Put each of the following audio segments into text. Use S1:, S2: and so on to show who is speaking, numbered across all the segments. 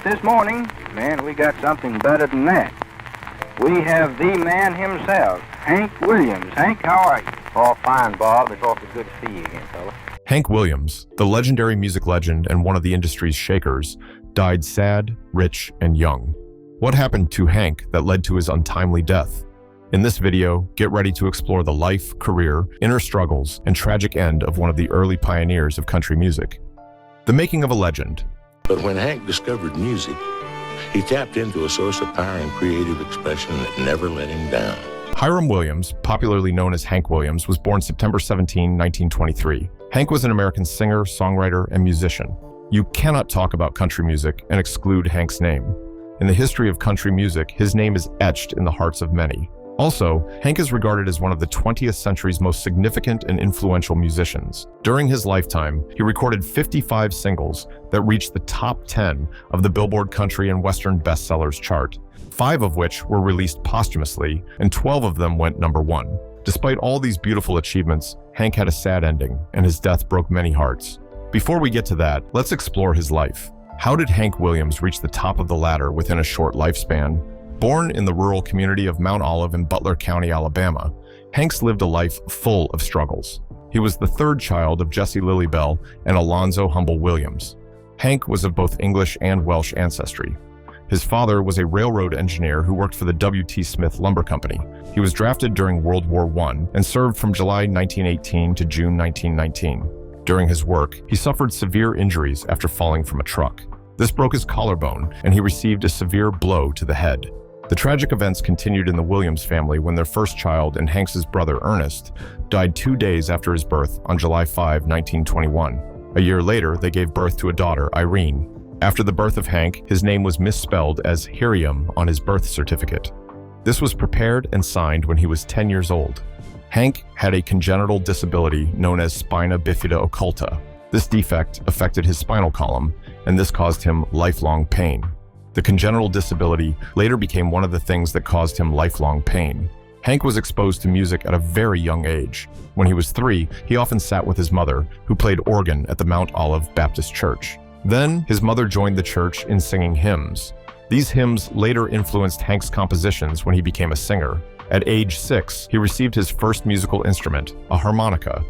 S1: this morning, man, we got something better than that. We have the man himself, Hank Williams. Hank, how are you?
S2: All fine, Bob. It's awfully good to see you again, fella.
S3: Hank Williams, the legendary music legend and one of the industry's shakers, died sad, rich, and young. What happened to Hank that led to his untimely death? In this video, get ready to explore the life, career, inner struggles, and tragic end of one of the early pioneers of country music. The making of a legend.
S4: But when Hank discovered music, he tapped into a source of power and creative expression that never let him down.
S3: Hiram Williams, popularly known as Hank Williams, was born September 17, 1923. Hank was an American singer, songwriter, and musician. You cannot talk about country music and exclude Hank's name. In the history of country music, his name is etched in the hearts of many. Also, Hank is regarded as one of the 20th century's most significant and influential musicians. During his lifetime, he recorded 55 singles that reached the top 10 of the Billboard Country and Western Bestsellers chart, 5 of which were released posthumously, and 12 of them went #1. Despite all these beautiful achievements, Hank had a sad ending, and his death broke many hearts. Before we get to that, let's explore his life. How did Hank Williams reach the top of the ladder within a short lifespan? Born in the rural community of Mount Olive in Butler County, Alabama, Hanks lived a life full of struggles. He was the third child of Jesse Lilybell and Alonzo Humble Williams. Hank was of both English and Welsh ancestry. His father was a railroad engineer who worked for the W.T. Smith Lumber Company. He was drafted during World War I and served from July 1918 to June 1919. During his work, he suffered severe injuries after falling from a truck. This broke his collarbone, and he received a severe blow to the head. The tragic events continued in the Williams family when their first child and Hanks's brother Ernest died 2 days after his birth on July 5, 1921. A year later, they gave birth to a daughter, Irene. After the birth of Hank, his name was misspelled as Hiriam on his birth certificate. This was prepared and signed when he was 10 years old. Hank had a congenital disability known as spina bifida occulta. This defect affected his spinal column, and this caused him lifelong pain. The congenital disability later became one of the things that caused him lifelong pain. Hank was exposed to music at a very young age. When he was 3, he often sat with his mother, who played organ at the Mount Olive Baptist Church. Then, his mother joined the church in singing hymns. These hymns later influenced Hank's compositions when he became a singer. At age 6, he received his first musical instrument, a harmonica.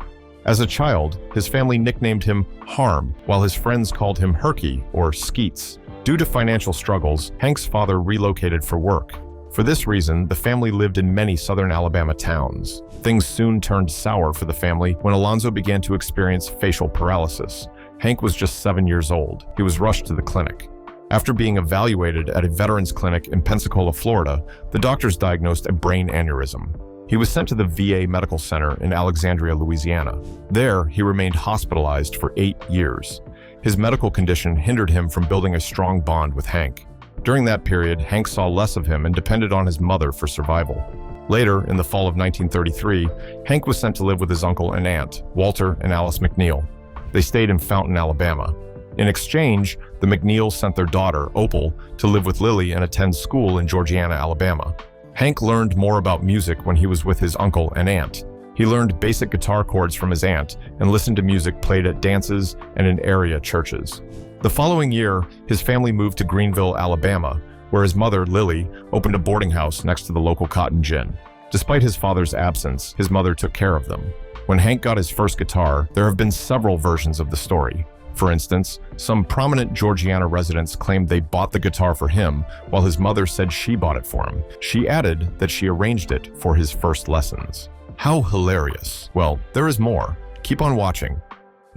S3: As a child, his family nicknamed him Harm, while his friends called him Herky or Skeets. Due to financial struggles, Hank's father relocated for work. For this reason, the family lived in many southern Alabama towns. Things soon turned sour for the family when Alonzo began to experience facial paralysis. Hank was just 7 years old. He was rushed to the clinic. After being evaluated at a veterans clinic in Pensacola, Florida, the doctors diagnosed a brain aneurysm. He was sent to the VA Medical Center in Alexandria, Louisiana. There, he remained hospitalized for 8 years. His medical condition hindered him from building a strong bond with Hank. During that period, Hank saw less of him and depended on his mother for survival. Later, in the fall of 1933, Hank was sent to live with his uncle and aunt, Walter and Alice McNeil. They stayed in Fountain, Alabama. In exchange, the McNeils sent their daughter, Opal, to live with Lily and attend school in Georgiana, Alabama. Hank learned more about music when he was with his uncle and aunt. He learned basic guitar chords from his aunt and listened to music played at dances and in area churches. The following year, his family moved to Greenville, Alabama, where his mother, Lily, opened a boarding house next to the local cotton gin. Despite his father's absence, his mother took care of them. When Hank got his first guitar, there have been several versions of the story. For instance, some prominent Georgiana residents claimed they bought the guitar for him, while his mother said she bought it for him. She added that she arranged it for his first lessons. How hilarious. Well, there is more. Keep on watching.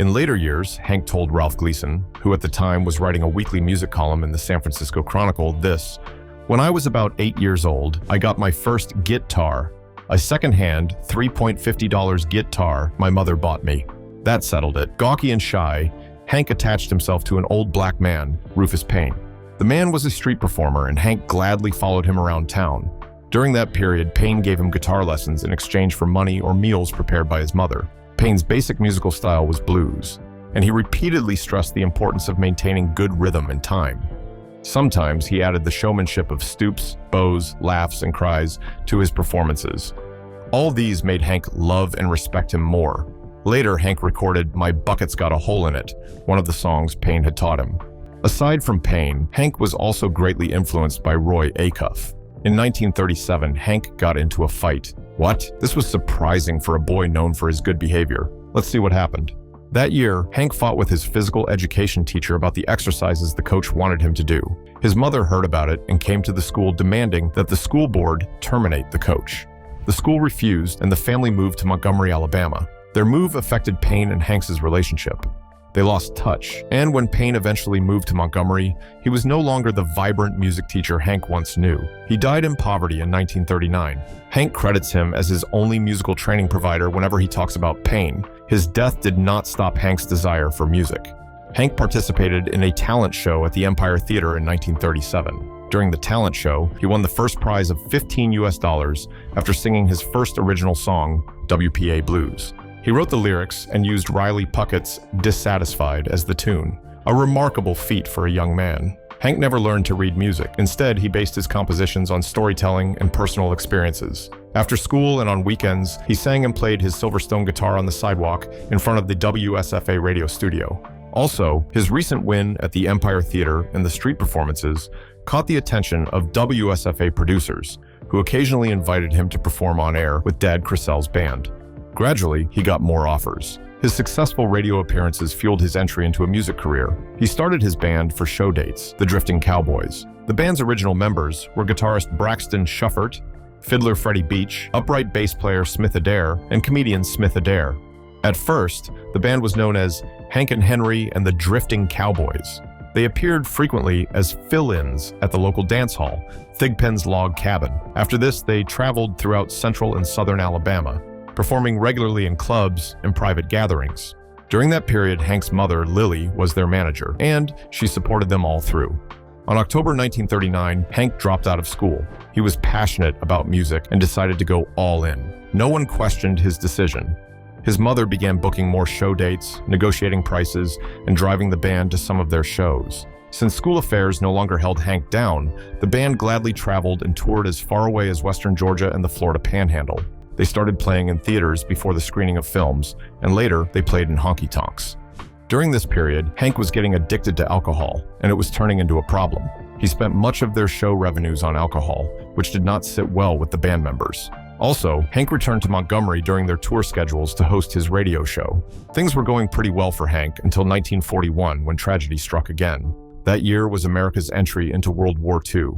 S3: In later years, Hank told Ralph Gleason, who at the time was writing a weekly music column in the San Francisco Chronicle, this: "When I was about 8 years old, I got my first guitar, a second-hand $3.50 guitar my mother bought me. That settled it." Gawky and shy, Hank attached himself to an old black man, Rufus Payne. The man was a street performer, and Hank gladly followed him around town. During that period, Payne gave him guitar lessons in exchange for money or meals prepared by his mother. Payne's basic musical style was blues, and he repeatedly stressed the importance of maintaining good rhythm and time. Sometimes he added the showmanship of stoops, bows, laughs, and cries to his performances. All these made Hank love and respect him more. Later, Hank recorded "My Bucket's Got a Hole in It," one of the songs Payne had taught him. Aside from Paine, Hank was also greatly influenced by Roy Acuff. In 1937, Hank got into a fight. What? This was surprising for a boy known for his good behavior. Let's see what happened. That year, Hank fought with his physical education teacher about the exercises the coach wanted him to do. His mother heard about it and came to the school demanding that the school board terminate the coach. The school refused, and the family moved to Montgomery, Alabama. Their move affected Paine and Hanks' relationship. They lost touch, and when Paine eventually moved to Montgomery, he was no longer the vibrant music teacher Hank once knew. He died in poverty in 1939. Hank credits him as his only musical training provider whenever he talks about Paine. His death did not stop Hank's desire for music. Hank participated in a talent show at the Empire Theater in 1937. During the talent show, he won the first prize of $15 after singing his first original song, WPA Blues. He wrote the lyrics and used Riley Puckett's Dissatisfied as the tune, a remarkable feat for a young man. Hank never learned to read music. Instead, he based his compositions on storytelling and personal experiences. After school and on weekends, he sang and played his Silverstone guitar on the sidewalk in front of the WSFA radio studio. Also, his recent win at the Empire Theater and the street performances caught the attention of WSFA producers, who occasionally invited him to perform on air with Dad Crisell's band. Gradually, he got more offers. His successful radio appearances fueled his entry into a music career. He started his band for show dates, the Drifting Cowboys. The band's original members were guitarist Braxton Schuffert, fiddler Freddie Beach, upright bass player Smith Adair, and comedian Smith Adair. At first, the band was known as Hank and Henry and the Drifting Cowboys. They appeared frequently as fill-ins at the local dance hall, Thigpen's Log Cabin. After this, they traveled throughout central and southern Alabama, performing regularly in clubs and private gatherings. During that period, Hank's mother, Lily, was their manager, and she supported them all through. On October 1939, Hank dropped out of school. He was passionate about music and decided to go all in. No one questioned his decision. His mother began booking more show dates, negotiating prices, and driving the band to some of their shows. Since school affairs no longer held Hank down, the band gladly traveled and toured as far away as Western Georgia and the Florida Panhandle. They started playing in theaters before the screening of films, and later they played in honky-tonks. During this period, Hank was getting addicted to alcohol, and it was turning into a problem. He spent much of their show revenues on alcohol, which did not sit well with the band members. Also, Hank returned to Montgomery during their tour schedules to host his radio show. Things were going pretty well for Hank until 1941, when tragedy struck again. That year was America's entry into World War II,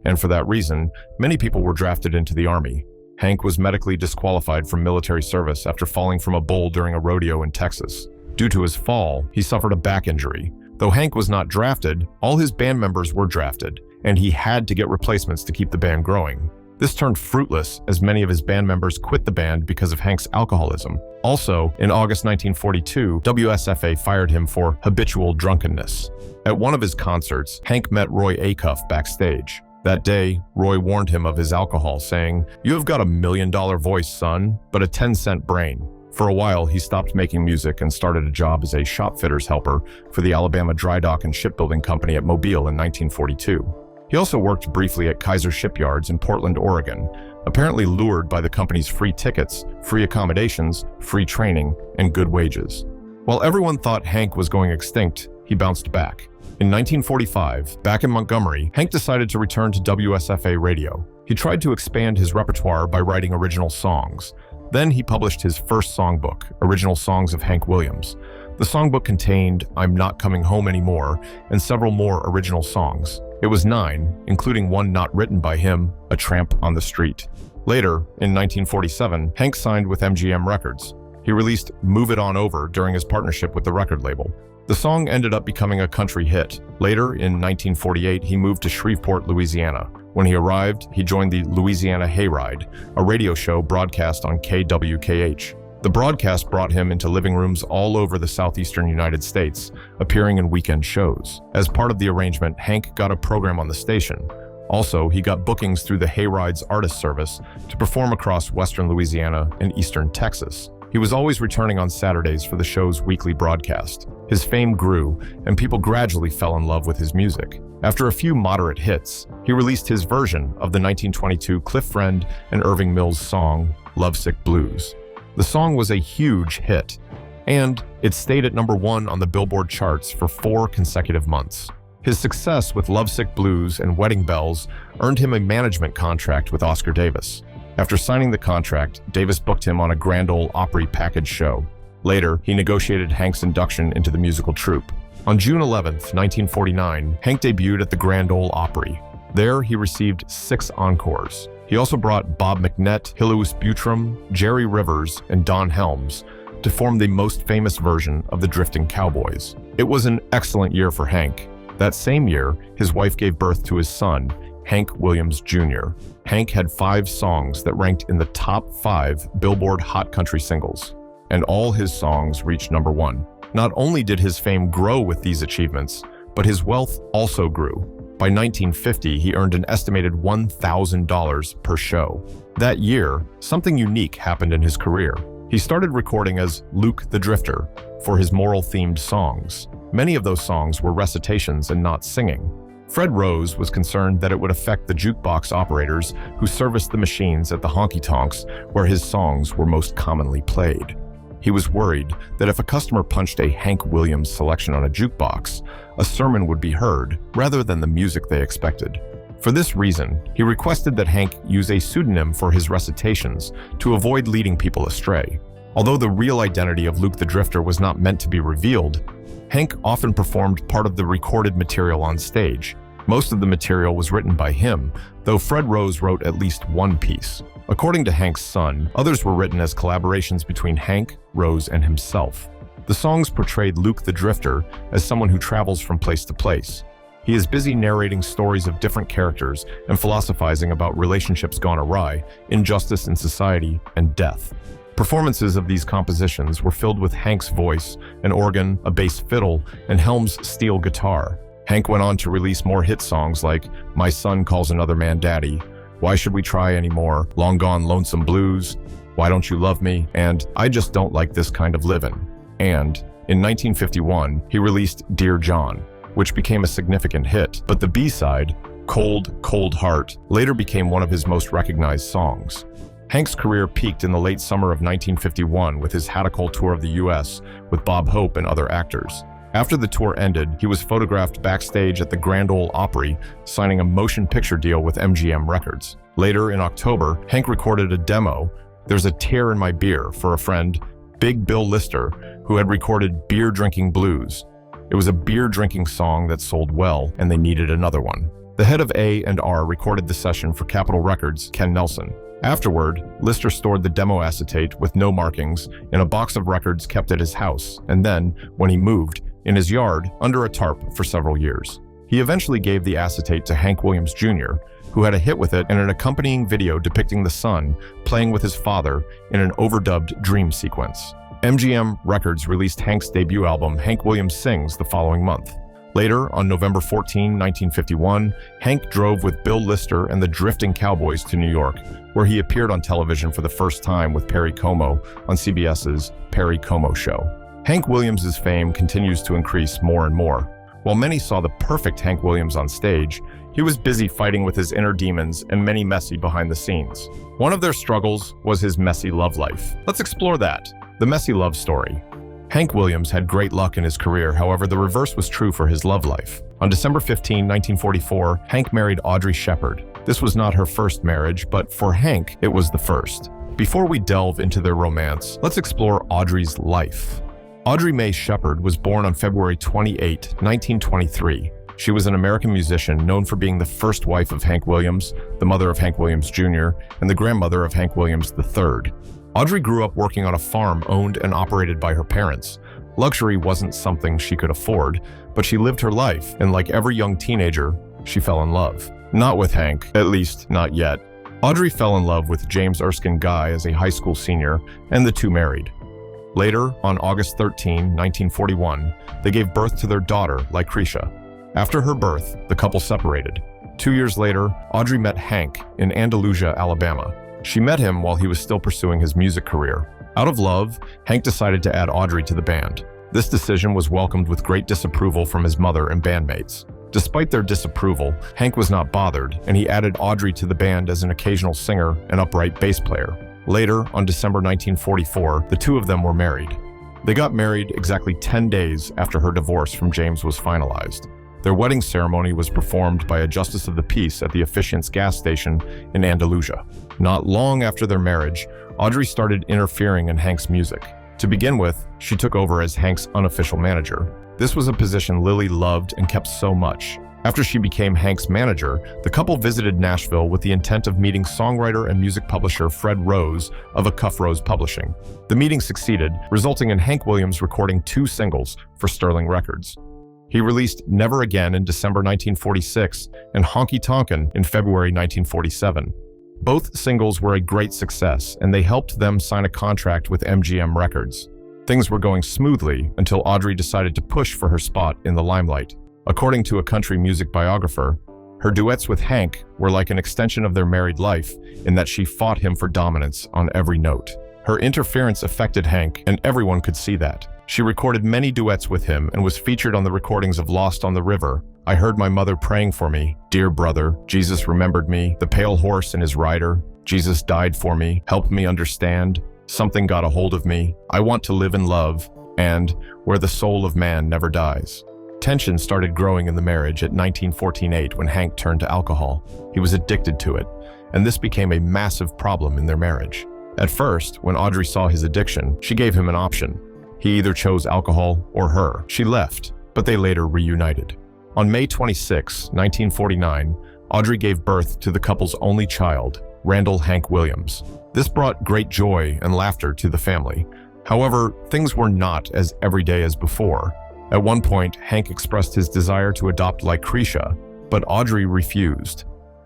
S3: and for that reason, many people were drafted into the Army. Hank was medically disqualified from military service after falling from a bull during a rodeo in Texas. Due to his fall, he suffered a back injury. Though Hank was not drafted, all his band members were drafted, and he had to get replacements to keep the band growing. This turned fruitless as many of his band members quit the band because of Hank's alcoholism. Also, in August 1942, WSFA fired him for habitual drunkenness. At one of his concerts, Hank met Roy Acuff backstage. That day, Roy warned him of his alcohol, saying, "You have got $1 million voice, son, but a 10-cent brain." For a while, he stopped making music and started a job as a shop fitter's helper for the Alabama Dry Dock and Shipbuilding Company at Mobile in 1942. He also worked briefly at Kaiser Shipyards in Portland, Oregon, apparently lured by the company's free tickets, free accommodations, free training, and good wages. While everyone thought Hank was going extinct, he bounced back. In 1945, back in Montgomery, Hank decided to return to WSFA radio. He tried to expand his repertoire by writing original songs. Then he published his first songbook, Original Songs of Hank Williams. The songbook contained I'm Not Coming Home Anymore and several more original songs. It was 9, including one not written by him, A Tramp on the Street. Later, in 1947, Hank signed with MGM Records. He released Move It On Over during his partnership with the record label. The song ended up becoming a country hit. Later, in 1948, he moved to Shreveport, Louisiana. When he arrived, he joined the Louisiana Hayride, a radio show broadcast on KWKH. The broadcast brought him into living rooms all over the southeastern United States, appearing in weekend shows. As part of the arrangement, Hank got a program on the station. Also, he got bookings through the Hayride's artist service to perform across western Louisiana and eastern Texas. He was always returning on Saturdays for the show's weekly broadcast. His fame grew, and people gradually fell in love with his music. After a few moderate hits, he released his version of the 1922 Cliff Friend and Irving Mills song, Lovesick Blues. The song was a huge hit, and it stayed at #1 on the Billboard charts for 4 consecutive months. His success with Lovesick Blues and Wedding Bells earned him a management contract with Oscar Davis. After signing the contract, Davis booked him on a Grand Ole Opry package show. Later, he negotiated Hank's induction into the musical troupe. On June 11, 1949, Hank debuted at the Grand Ole Opry. There, he received 6 encores. He also brought Bob McNett, Hillis Buttram, Jerry Rivers, and Don Helms to form the most famous version of the Drifting Cowboys. It was an excellent year for Hank. That same year, his wife gave birth to his son, Hank Williams Jr. Hank had 5 songs that ranked in the top 5 Billboard Hot Country singles, and all his songs reached number 1. Not only did his fame grow with these achievements, but his wealth also grew. By 1950, he earned an estimated $1,000 per show. That year, something unique happened in his career. He started recording as Luke the Drifter for his moral-themed songs. Many of those songs were recitations and not singing. Fred Rose was concerned that it would affect the jukebox operators who serviced the machines at the honky-tonks where his songs were most commonly played. He was worried that if a customer punched a Hank Williams selection on a jukebox, a sermon would be heard rather than the music they expected. For this reason, he requested that Hank use a pseudonym for his recitations to avoid leading people astray. Although the real identity of Luke the Drifter was not meant to be revealed, Hank often performed part of the recorded material on stage. Most of the material was written by him, though Fred Rose wrote at least one piece. According to Hank's son, others were written as collaborations between Hank, Rose, and himself. The songs portrayed Luke the Drifter as someone who travels from place to place. He is busy narrating stories of different characters and philosophizing about relationships gone awry, injustice in society, and death. Performances of these compositions were filled with Hank's voice, an organ, a bass fiddle, and Helms' steel guitar. Hank went on to release more hit songs like My Son Calls Another Man Daddy, Why Should We Try Anymore, Long Gone Lonesome Blues, Why Don't You Love Me, and I Just Don't Like This Kind of Livin'. And in 1951, he released Dear John, which became a significant hit, but the B-side, Cold, Cold Heart, later became one of his most recognized songs. Hank's career peaked in the late summer of 1951 with his Hattical tour of the U.S. with Bob Hope and other actors. After the tour ended, he was photographed backstage at the Grand Ole Opry, signing a motion picture deal with MGM Records. Later in October, Hank recorded a demo, There's a Tear in My Beer, for a friend, Big Bill Lister, who had recorded Beer Drinking Blues. It was a beer-drinking song that sold well, and they needed another one. The head of A&R recorded the session for Capitol Records, Ken Nelson. Afterward, Lister stored the demo acetate with no markings in a box of records kept at his house, and then, when he moved, in his yard under a tarp for several years. He eventually gave the acetate to Hank Williams Jr., who had a hit with it in an accompanying video depicting the son playing with his father in an overdubbed dream sequence. MGM Records released Hank's debut album, Hank Williams Sings, the following month. Later, on November 14, 1951, Hank drove with Bill Lister and the Drifting Cowboys to New York, where he appeared on television for the first time with Perry Como on CBS's Perry Como Show. Hank Williams' fame continues to increase more and more. While many saw the perfect Hank Williams on stage, he was busy fighting with his inner demons and many messy behind the scenes. One of their struggles was his messy love life. Let's explore that. The messy love story. Hank Williams had great luck in his career, however, the reverse was true for his love life. On December 15, 1944, Hank married Audrey Shepard. This was not her first marriage, but for Hank, it was the first. Before we delve into their romance, let's explore Audrey's life. Audrey Mae Shepard was born on February 28, 1923. She was an American musician known for being the first wife of Hank Williams, the mother of Hank Williams Jr., and the grandmother of Hank Williams III. Audrey grew up working on a farm owned and operated by her parents. Luxury wasn't something she could afford, but she lived her life, and like every young teenager, she fell in love. Not with Hank, at least not yet. Audrey fell in love with James Erskine Guy as a high school senior, and the two married. Later, on August 13, 1941, they gave birth to their daughter, Lucretia. After her birth, the couple separated. 2 years later, Audrey met Hank in Andalusia, Alabama. She met him while he was still pursuing his music career. Out of love, Hank decided to add Audrey to the band. This decision was welcomed with great disapproval from his mother and bandmates. Despite their disapproval, Hank was not bothered, and he added Audrey to the band as an occasional singer and upright bass player. Later, on December 1944, the two of them were married. They got married exactly 10 days after her divorce from James was finalized. Their wedding ceremony was performed by a justice of the peace at the Efficient's gas station in Andalusia. Not long after their marriage, Audrey started interfering in Hank's music. To begin with, she took over as Hank's unofficial manager. This was a position Lily loved and kept so much. After she became Hank's manager, the couple visited Nashville with the intent of meeting songwriter and music publisher Fred Rose of A Cuff Rose Publishing. The meeting succeeded, resulting in Hank Williams recording 2 singles for Sterling Records. He released Never Again in December 1946 and Honky Tonkin' in February 1947. Both singles were a great success, and they helped them sign a contract with MGM Records. Things were going smoothly until Audrey decided to push for her spot in the limelight. According to a country music biographer, her duets with Hank were like an extension of their married life in that she fought him for dominance on every note. Her interference affected Hank, and everyone could see that. She recorded many duets with him and was featured on the recordings of Lost on the River, I Heard My Mother Praying for Me, Dear Brother, Jesus Remembered Me, The Pale Horse and His Rider, Jesus Died for Me, Help Me Understand, Something Got a Hold of Me, I Want to Live in Love, and Where the Soul of Man Never Dies. Tension started growing in the marriage at 1914-8 when Hank turned to alcohol. He was addicted to it, and this became a massive problem in their marriage. At first, when Audrey saw his addiction, she gave him an option. He either chose alcohol or her. She left, but they later reunited. On May 26, 1949, Audrey gave birth to the couple's only child, Randall Hank Williams. This brought great joy and laughter to the family. However, things were not as everyday as before. At one point, Hank expressed his desire to adopt Lucretia, but Audrey refused.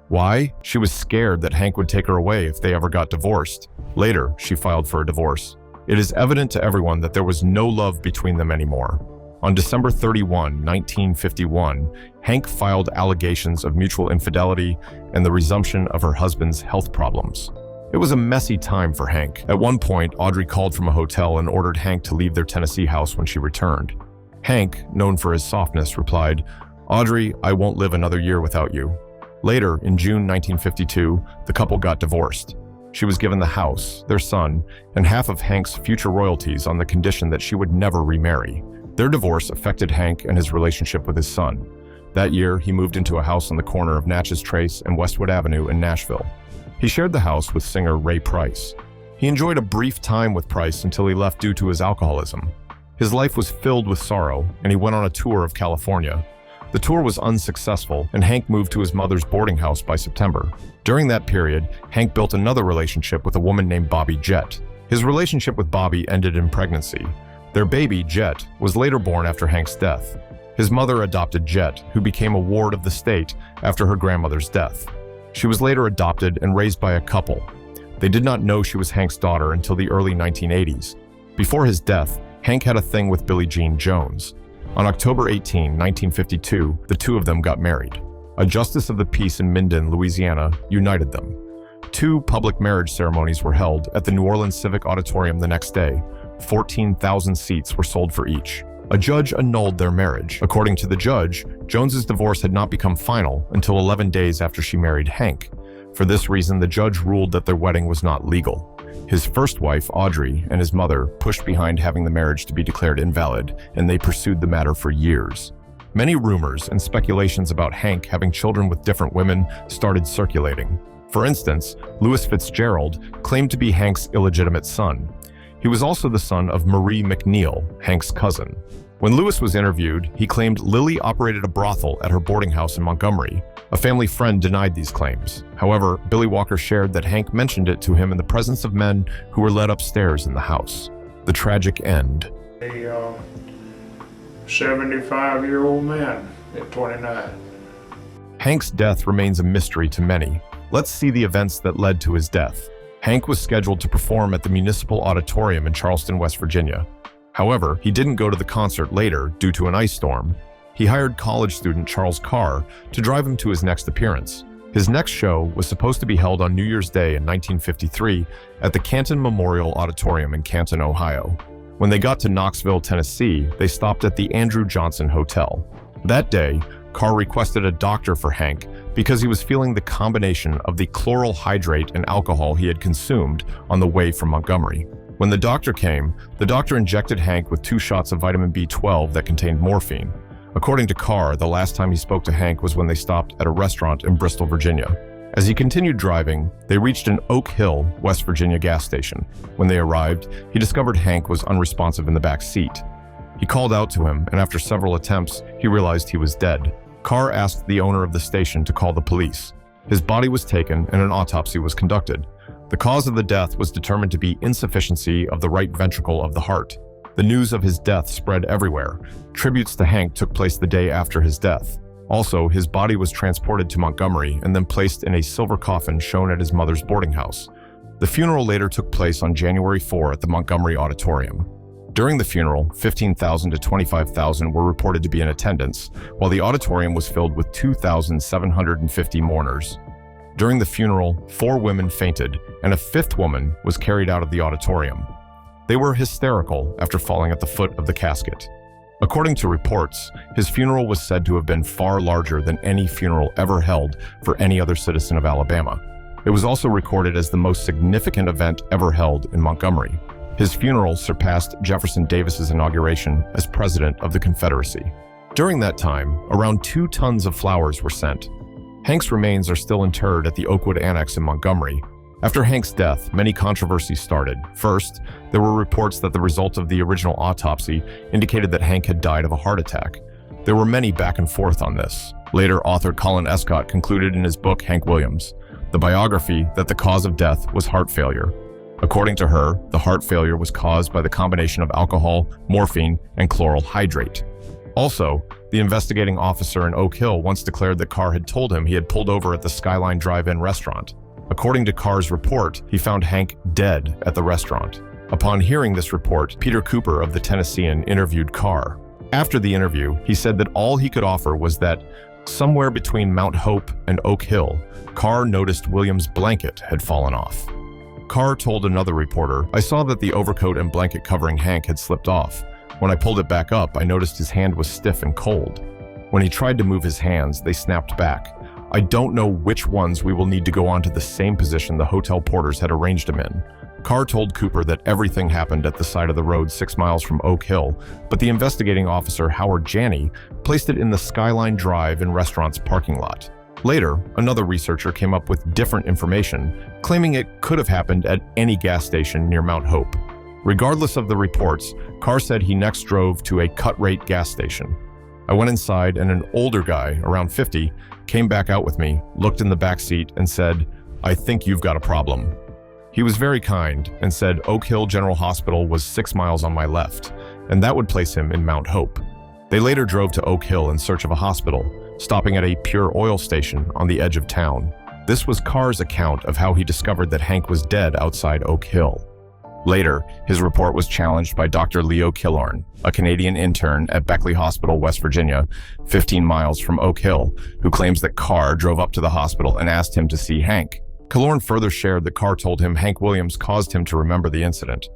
S3: Why? She was scared that Hank would take her away if they ever got divorced. Later, she filed for a divorce. It is evident to everyone that there was no love between them anymore. On December 31, 1951, Hank filed allegations of mutual infidelity and the resumption of her husband's health problems. It was a messy time for Hank. At one point, Audrey called from a hotel and ordered Hank to leave their Tennessee house when she returned. Hank, known for his softness, replied, "Audrey, I won't live another year without you." Later, in June 1952, the couple got divorced. She was given the house, their son, and half of Hank's future royalties on the condition that she would never remarry. Their divorce affected Hank and his relationship with his son. That year, he moved into a house on the corner of Natchez Trace and Westwood Avenue in Nashville. He shared the house with singer Ray Price. He enjoyed a brief time with Price until he left due to his alcoholism. His life was filled with sorrow, and he went on a tour of California. The tour was unsuccessful, and Hank moved to his mother's boarding house by September. During that period, Hank built another relationship with a woman named Bobby Jett. His relationship with Bobby ended in pregnancy. Their baby, Jett, was later born after Hank's death. His mother adopted Jett, who became a ward of the state after her grandmother's death. She was later adopted and raised by a couple. They did not know she was Hank's daughter until the early 1980s. Before his death, Hank had a thing with Billie Jean Jones. On October 18, 1952, the two of them got married. A justice of the peace in Minden, Louisiana, united them. 2 public marriage ceremonies were held at the New Orleans Civic Auditorium the next day. 14,000 seats were sold for each. A judge annulled their marriage. According to the judge, Jones's divorce had not become final until 11 days after she married Hank. For this reason, the judge ruled that their wedding was not legal. His first wife, Audrey, and his mother pushed behind having the marriage to be declared invalid, and they pursued the matter for years. Many rumors and speculations about Hank having children with different women started circulating. For instance, Louis Fitzgerald claimed to be Hank's illegitimate son. He was also the son of Marie McNeil, Hank's cousin. When Louis was interviewed, he claimed Lily operated a brothel at her boarding house in Montgomery. A family friend denied these claims. However, Billy Walker shared that Hank mentioned it to him in the presence of men who were led upstairs in the house. The tragic end.
S5: A 75-year-old man at 29.
S3: Hank's death remains a mystery to many. Let's see the events that led to his death. Hank was scheduled to perform at the Municipal Auditorium in Charleston, West Virginia. However, he didn't go to the concert later due to an ice storm. He hired college student Charles Carr to drive him to his next appearance. His next show was supposed to be held on New Year's Day in 1953 at the Canton Memorial Auditorium in Canton, Ohio. When they got to Knoxville, Tennessee, they stopped at the Andrew Johnson Hotel. That day, Carr requested a doctor for Hank because he was feeling the combination of the chloral hydrate and alcohol he had consumed on the way from Montgomery. When the doctor came, the doctor injected Hank with 2 shots of vitamin B12 that contained morphine. According to Carr, the last time he spoke to Hank was when they stopped at a restaurant in Bristol, Virginia. As he continued driving, they reached an Oak Hill, West Virginia gas station. When they arrived, he discovered Hank was unresponsive in the back seat. He called out to him, and after several attempts, he realized he was dead. Carr asked the owner of the station to call the police. His body was taken and an autopsy was conducted. The cause of the death was determined to be insufficiency of the right ventricle of the heart. The news of his death spread everywhere. Tributes to Hank took place the day after his death. Also, his body was transported to Montgomery and then placed in a silver coffin shown at his mother's boarding house. The funeral later took place on January 4 at the Montgomery Auditorium. During the funeral, 15,000 to 25,000 were reported to be in attendance, while the auditorium was filled with 2,750 mourners. During the funeral, 4 women fainted, and a 5th woman was carried out of the auditorium. They were hysterical after falling at the foot of the casket. According to reports, his funeral was said to have been far larger than any funeral ever held for any other citizen of Alabama. It was also recorded as the most significant event ever held in Montgomery. His funeral surpassed Jefferson Davis's inauguration as president of the Confederacy. During that time, around 2 tons of flowers were sent. Hank's remains are still interred at the Oakwood Annex in Montgomery. After Hank's death, many controversies started. First, there were reports that the result of the original autopsy indicated that Hank had died of a heart attack. There were many back and forth on this. Later, author Colin Escott concluded in his book Hank Williams, the biography, that the cause of death was heart failure. According to her, the heart failure was caused by the combination of alcohol, morphine, and chloral hydrate. Also, the investigating officer in Oak Hill once declared that Carr had told him he had pulled over at the Skyline Drive-In restaurant. According to Carr's report, he found Hank dead at the restaurant. Upon hearing this report, Peter Cooper of the Tennessean interviewed Carr. After the interview, he said that all he could offer was that somewhere between Mount Hope and Oak Hill, Carr noticed Williams' blanket had fallen off. Carr told another reporter, "I saw that the overcoat and blanket covering Hank had slipped off. When I pulled it back up, I noticed his hand was stiff and cold. When he tried to move his hands, they snapped back. I don't know which ones we will need to go on to the same position the hotel porters had arranged him in." Carr told Cooper that everything happened at the side of the road 6 miles from Oak Hill, but the investigating officer, Howard Janney, placed it in the Skyline Drive and restaurant's parking lot. Later, another researcher came up with different information, claiming it could have happened at any gas station near Mount Hope. Regardless of the reports, Carr said he next drove to a cut-rate gas station. "I went inside and an older guy, around 50, came back out with me, looked in the back seat and said, 'I think you've got a problem.' He was very kind and said Oak Hill General Hospital was 6 miles on my left, and that would place him in Mount Hope." They later drove to Oak Hill in search of a hospital, stopping at a pure oil station on the edge of town. This was Carr's account of how he discovered that Hank was dead outside Oak Hill. Later, his report was challenged by Dr. Leo Killorn, a Canadian intern at Beckley Hospital, West Virginia, 15 miles from Oak Hill, who claims that Carr drove up to the hospital and asked him to see Hank. Killorn further shared that Carr told him Hank Williams caused him to remember the incident.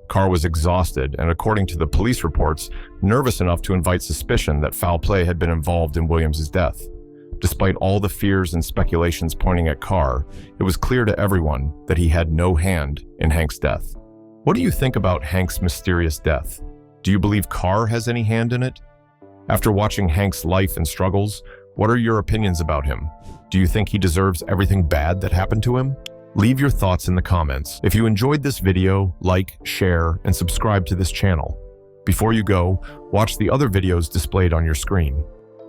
S3: Carr was exhausted and, according to the police reports, nervous enough to invite suspicion that foul play had been involved in Williams' death. Despite all the fears and speculations pointing at Carr, it was clear to everyone that he had no hand in Hank's death. What do you think about Hank's mysterious death? Do you believe Carr has any hand in it? After watching Hank's life and struggles, what are your opinions about him? Do you think he deserves everything bad that happened to him? Leave your thoughts in the comments. If you enjoyed this video, like, share, and subscribe to this channel. Before you go, watch the other videos displayed on your screen.